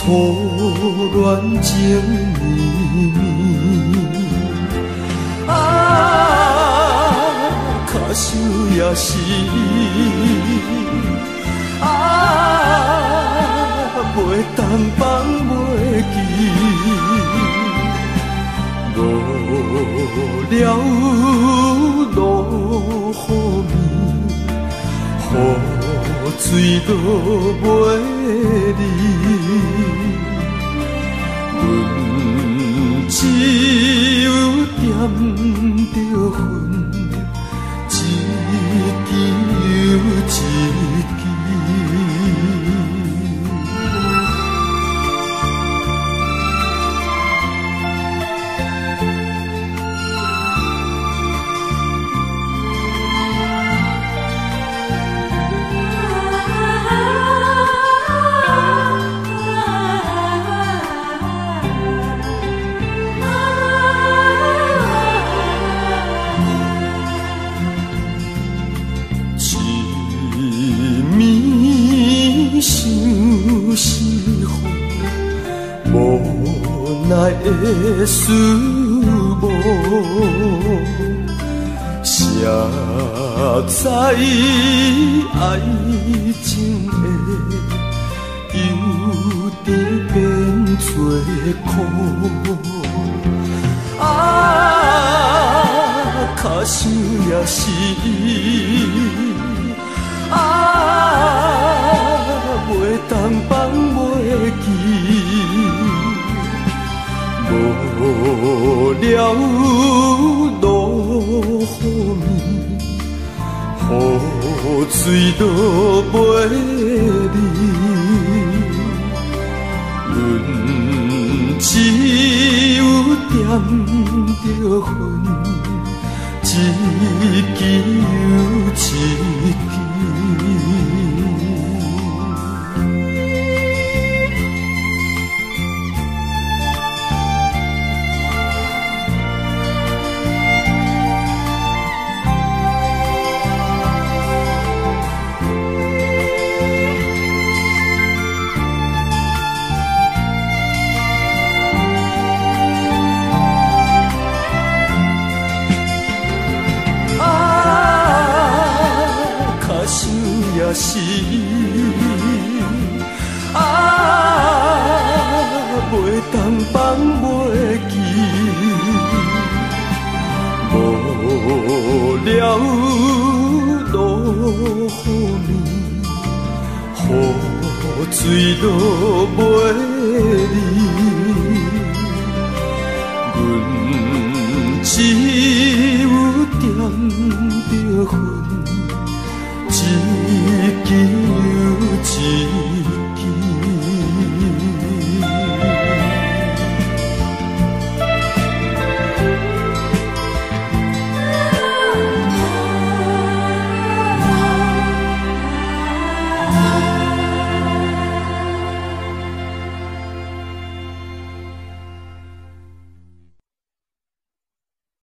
初恋情绵绵。可惜也是，袂当放袂记，误了落雨暝，雨水落袂离，阮只有点着恨。一支又一支，无奈的思慕，谁知爱情的忧甜变做苦，可惜也是，袂当放袂记。误了落雨暝，雨水落袂离，阮只有点着恨，一支又一支。也是，袂当放袂记，误了落雨暝，雨水落袂离，阮只有点着恨。一支